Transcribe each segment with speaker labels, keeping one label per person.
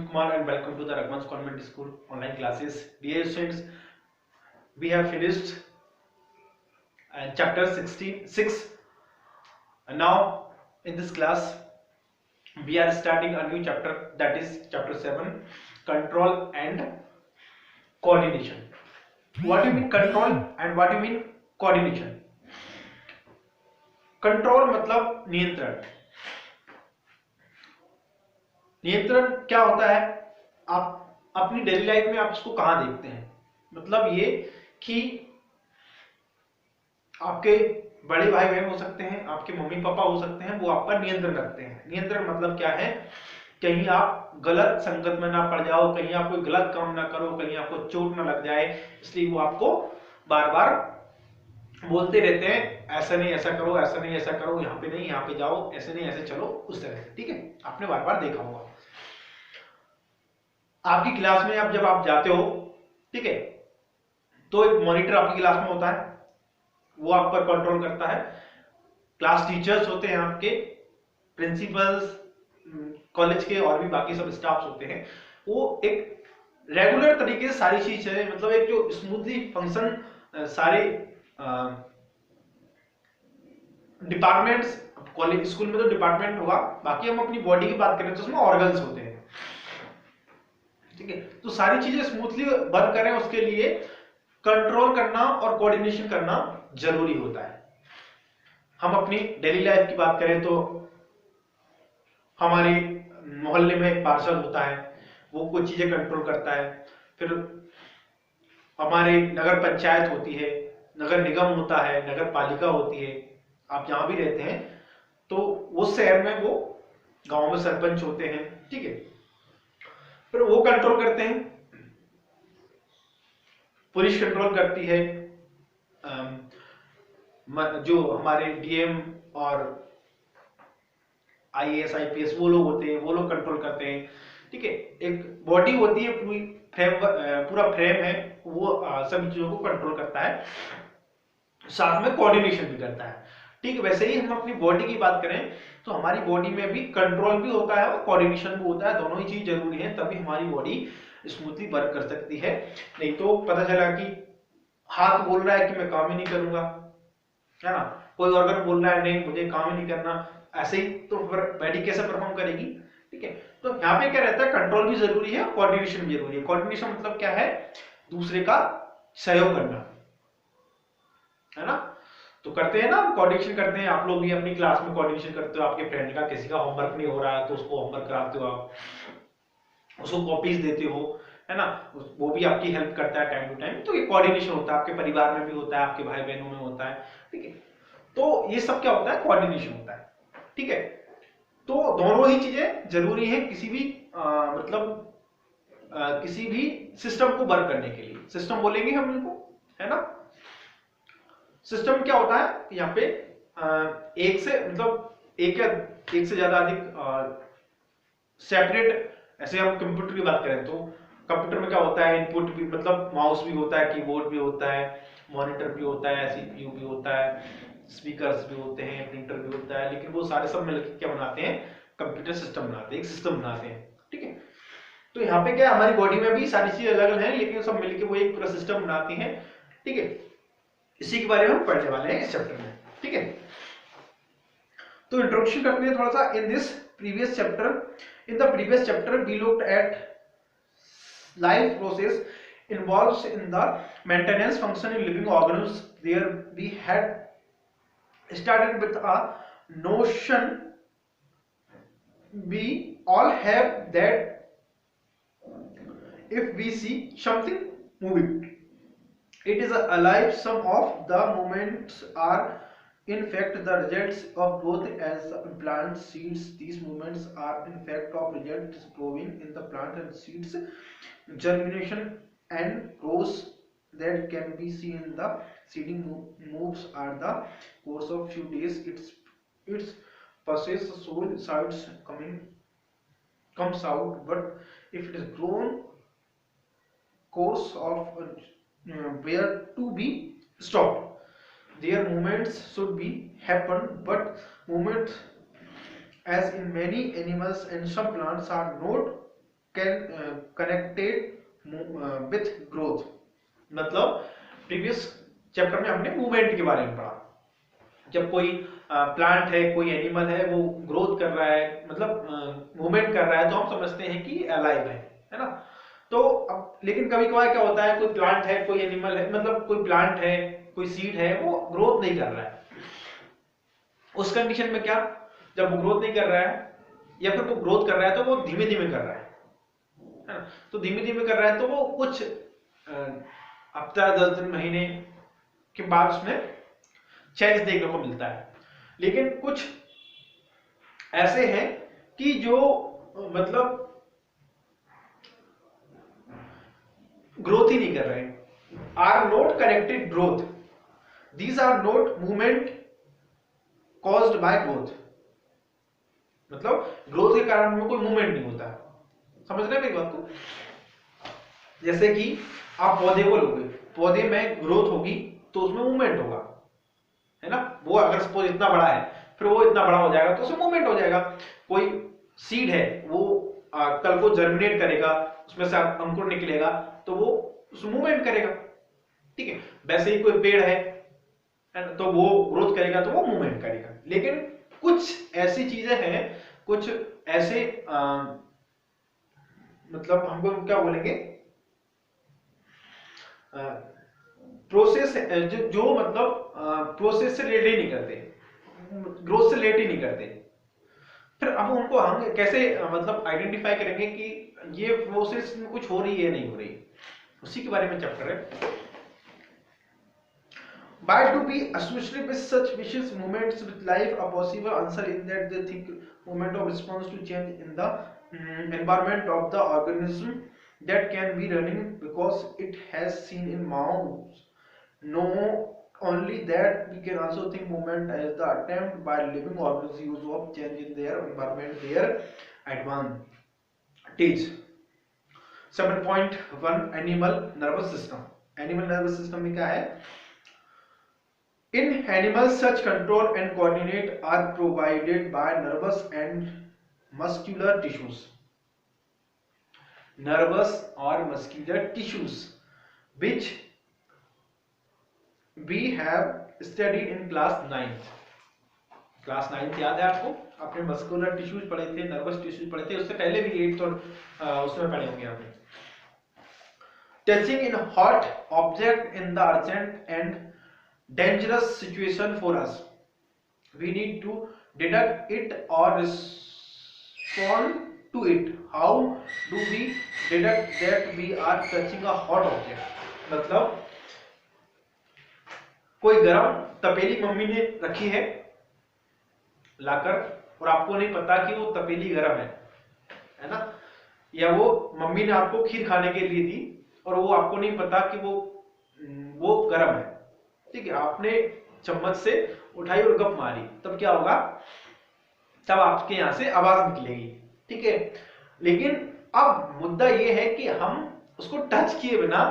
Speaker 1: Kumar and welcome to the Raghuvansh Convent School online classes. Dear students, we have finished chapter 66 and now in this class we are starting a new chapter, that is chapter 7, control and coordination. What do you mean control and what do you mean coordination? Control मतलब नियंत्रण. नियंत्रण क्या होता है? आप अपनी daily life में आप इसको कहां देखते हैं? मतलब ये कि आपके बड़े भाई बहन हो सकते हैं, आपके मम्मी पापा हो सकते हैं, वो आप पर नियंत्रण रखते हैं. नियंत्रण मतलब क्या है? कहीं आप गलत संगत में ना पड़ जाओ, कहीं आप कोई गलत काम ना करो, कहीं आपको चोट ना लग जाए, इसलिए वो आपको बार बार बोलते रहते हैं ऐसा नहीं ऐसा करो, ऐसा नहीं ऐसा करो, यहाँ पे नहीं यहाँ पे जाओ, ऐसे नहीं ऐसे चलो, उस तरह से. ठीक है, आपने बार बार देखा होगा. आपकी क्लास में जब आप जाते हो, ठीक है, तो एक मॉनिटर आपकी क्लास में होता है, वो आप पर कंट्रोल करता है. क्लास टीचर्स होते हैं आपके, प्रिंसिपल्स कॉलेज के और भी बाकी सब स्टाफ्स होते हैं. वो एक रेगुलर तरीके से सारी चीजें, मतलब एक जो स्मूथली फंक्शन सारे डिपार्टमेंट्स, कॉलेज स्कूल में तो डिपार्टमेंट होगा, बाकी हम अपनी बॉडी की बात करें तो उसमें ऑर्गन्स होते हैं. ठीक है, तो सारी चीजें स्मूथली वर्क करें उसके लिए कंट्रोल करना और कोऑर्डिनेशन करना जरूरी होता है. हम अपनी डेली लाइफ की बात करें तो हमारे मोहल्ले में एक पार्षद होता है, वो कुछ चीजें कंट्रोल करता है. फिर हमारे नगर पंचायत होती है, नगर निगम होता है, नगर पालिका होती है. आप जहां भी रहते हैं तो उस शहर में वो गांव में सरपंच होते हैं. ठीक है, फिर वो कंट्रोल करते हैं. पुलिस कंट्रोल करती है, जो हमारे डीएम और आईएएस आईपीएस वो लोग होते हैं, वो लोग कंट्रोल करते हैं. ठीक है, एक बॉडी होती है, पूरा फ्रेम है, वो सभी चीजों को कंट्रोल करता है, साथ में कोऑर्डिनेशन भी करता है. ठीक है, वैसे ही हम अपनी बॉडी की बात करें तो हमारी बॉडी में भी कंट्रोल भी होता है और कोऑर्डिनेशन भी होता है. दोनों ही चीज जरूरी है, तभी हमारी बॉडी स्मूथली वर्क कर सकती है. नहीं तो पता चला कि हाथ बोल रहा है कि मैं काम ही नहीं करूंगा, है ना, कोई ऑर्गन बोल रहा है नहीं मुझे काम ही नहीं करना, ऐसे ही तो फिर बॉडी कैसे परफॉर्म करेगी. ठीक है, तो यहाँ पे क्या रहता है, कंट्रोल भी जरूरी है, कोऑर्डिनेशन भी जरूरी है. कोऑर्डिनेशन मतलब क्या है? दूसरे का सहयोग करना, है ना. तो करते हैं ना, कोऑर्डिनेशन करते हैं. आप लोग भी अपनी क्लास में कोऑर्डिनेशन करते हो. आपके फ्रेंड का किसी का होमवर्क नहीं हो रहा है तो उसको होमवर्क कराते हो, आप उसको कॉपीज देते हो, है ना, वो भी आपकी हेल्प करता है टाइम टू टाइम. तो ये कोऑर्डिनेशन होता है, आपके परिवार में भी होता है, आपके भाई बहनों में होता है. ठीक है, तो ये सब क्या होता है? कोऑर्डिनेशन होता है. ठीक है, तो दोनों ही चीजें जरूरी है किसी भी किसी भी सिस्टम को वर्क करने के लिए. सिस्टम बोलेंगे हम इनको, है ना. सिस्टम क्या होता है? यहाँ पे एक से एक या एक से ज्यादा अधिक सेपरेट, ऐसे हम कंप्यूटर की बात करें तो कंप्यूटर में क्या होता है? इनपुट भी, मतलब माउस भी होता है, कीबोर्ड भी होता है, मॉनिटर भी होता है, सीपीयू भी होता है, स्पीकर्स भी होते हैं, प्रिंटर भी होता है. लेकिन वो सारे सब मिलकर क्या बनाते हैं? कंप्यूटर सिस्टम बनाते हैं, एक सिस्टम बनाते हैं. ठीक है, तो यहाँ पे क्या, हमारी बॉडी में भी सारी चीजें अलग अलग हैं, लेकिन सब मिलकर वो एक पूरा सिस्टम बनाती हैं. ठीक है, इसी के बारे में हम पढ़ने वाले हैं इस चैप्टर में. ठीक है, तो इंट्रोडक्शन करते हैं थोड़ा सा. In this previous chapter we looked at life process involves in the maintenance function in living organisms. There we had started with a notion we all have that if we see something moving, it is alive. Some of the movements are in fact the results of growth as the plant seeds. These movements are in fact of results growing in the plant and seeds germination and growth that can be seen in the seeding moves are the course of few days. Its passes soil sides comes out, but if it is grown course of where to be stopped. Their movements should be happen, but movements as in many animals and some plants are not connected with growth. मतलब previous chapter में हमने movement के बारे में पढ़ा। जब कोई plant है, कोई एनिमल है, वो ग्रोथ कर रहा है, मतलब मूवमेंट कर रहा है, तो हम समझते हैं कि अलाइव है ना। तो अब लेकिन कभी कभार क्या होता है, कोई प्लांट है, कोई एनिमल है, मतलब कोई प्लांट है, कोई सीड है, वो ग्रोथ नहीं कर रहा है। उस कंडीशन में क्या, जब वो ग्रोथ नहीं कर रहा है या फिर वो ग्रोथ कर रहा है तो वो धीमे धीमे कर रहा है ना। तो धीमे धीमे कर रहा है तो वो कुछ हफ्ता 10 दिन महीने के बाद उसमें चेंज देखने को मिलता है। लेकिन कुछ ऐसे हैं कि जो मतलब ग्रोथ ही नहीं कर रहे, are not connected growth, these are not movement caused by growth. मतलब ग्रोथ के कारण में कोई मूवमेंट नहीं होता। समझ रहे हैं मेरी बात को? जैसे कि आप पौधे को लोगे, पौधे में ग्रोथ होगी तो उसमें मूवमेंट होगा, है ना। वो अगर सपोज इतना बड़ा है, फिर वो इतना बड़ा हो जाएगा तो उसमें मूवमेंट हो जाएगा। कोई सीड है, वो कल को जर्मिनेट करेगा, उसमें से अंकुर निकलेगा, तो वो उसमें मूवमेंट करेगा, ठीक है। वैसे ही कोई पेड़ है, तो वो ग्रोथ करेगा तो वो मूवमेंट करेगा। लेकिन कुछ ऐसी चीजें हैं, कुछ ऐसे मतलब हमको क्या बोलेंगे, प्रोसेस जो मतलब प्रोसेस से रिलेट ही नहीं करते, ग्रोथ से रिलेट ही नहीं करते। फिर अब उनको हम कैसे मतलब आइडेंटिफाई करेंगे कि ये प्रोसेस में कुछ हो रही है नहीं हो रही, उसी के बारे में चैप्टर है। Why do we associate with such vicious movements with life? A possible answer is that they think movement of response to change in the environment of the organism that can be running because it has seen in mouse. No, only that we can also think movement as the attempt by living organisms use of change in their environment, their advantage. 7.1 animal nervous system. Animal nervous system में क्या है? In animals, such control and coordinate are provided by nervous and muscular tissues. Nervous or muscular tissues, which we have studied in class 9th. Class 9th याद है आपको? आपने muscular tissues पढ़े थे, nervous tissues पढ़े थे, उससे पहले भी 8th और उसमें पढ़े होंगे आपने। Touching in hot object in the urgent and dangerous situation for us, we need to detect it or respond to it. How do we detect that we are touching a hot object? मतलब कोई गरम तपेली mummy ने रखी है लाकर, और आपको नहीं पता कि वो तपेली गरम है ना, या वो मम्मी ने आपको खीर खाने के लिए दी और वो आपको नहीं पता कि वो गरम है, ठीक है। आपने चम्मच से उठाई और गप मारी, तब क्या होगा? तब आपके यहां से आवाज निकलेगी, ठीक है। लेकिन अब मुद्दा ये है कि हम उसको टच किए बिना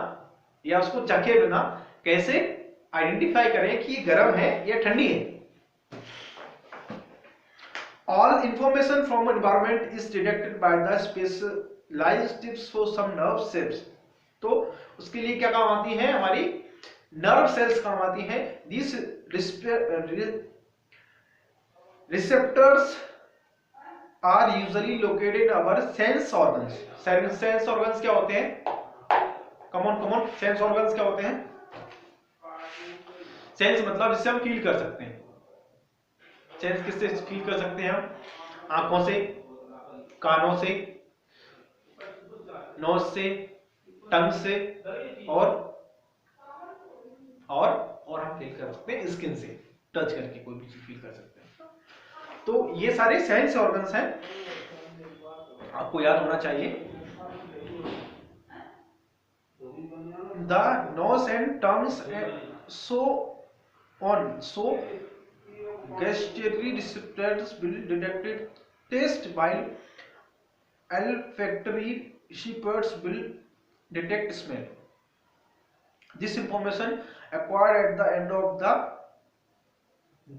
Speaker 1: या उसको चखे बिना कैसे आइडेंटिफाई करें कि ये गर्म है या ठंडी है। All information from environment is detected by the specialised tips for some nerve cells. तो उसके लिए क्या काम आती है? हमारी नर्व सेल्स काम आती हैं। This receptors are usually located in our sense organs. Sense organs क्या होते हैं? कमॉन सेंस ऑर्गन्स क्या होते हैं? सेंस मतलब जिससे हम फील कर सकते हैं। सेंस किससे फील कर सकते हैं हम? आंखों से, कानों से, नोज से, टंग से, और हम फील कर सकते हैं स्किन से, टच करके कोई भी चीज फील कर सकते हैं। तो ये सारे सेंस ऑर्गन्स हैं, आपको याद होना चाहिए। The nose and tongues so gustatory receptors will detect taste, while olfactory receptors will detect smell. This information acquired at the end of the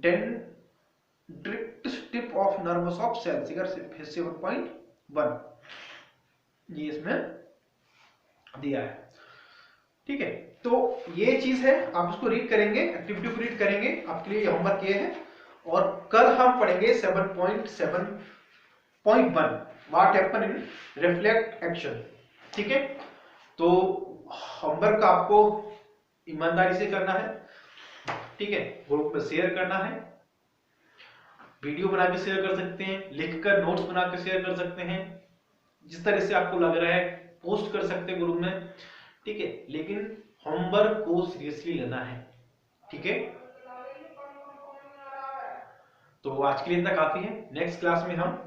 Speaker 1: dendritic tip of nervous of cells. Figure 7.1. ये इसमें दिया है। ठीक है, तो ये चीज है, आप उसको रीड करेंगे, एक्टिविटी को रीड करेंगे, आपके लिए होमवर्क ये है। और कल हम पढ़ेंगे 7.7.1 what happen in reflect action. ठीक है, तो होमवर्क आपको ईमानदारी से करना है। ठीक है, ग्रुप में शेयर करना है, वीडियो बना के शेयर कर सकते हैं, लिखकर नोट्स बना के शेयर कर सकते हैं, जिस तरह से आपको लग रहा है पोस्ट कर सकते हैं ग्रुप में। ठीक है, लेकिन होमवर्क को सीरियसली लेना है। ठीक है, तो आज के लिए इतना काफी है। नेक्स्ट क्लास में हम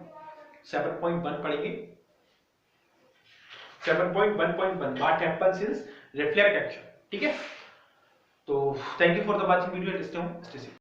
Speaker 1: 7.1 पढ़ेंगे। 7.1.1 what happens in reflect action. ठीक है, तो thank you for the watching video. Stay home, stay safe.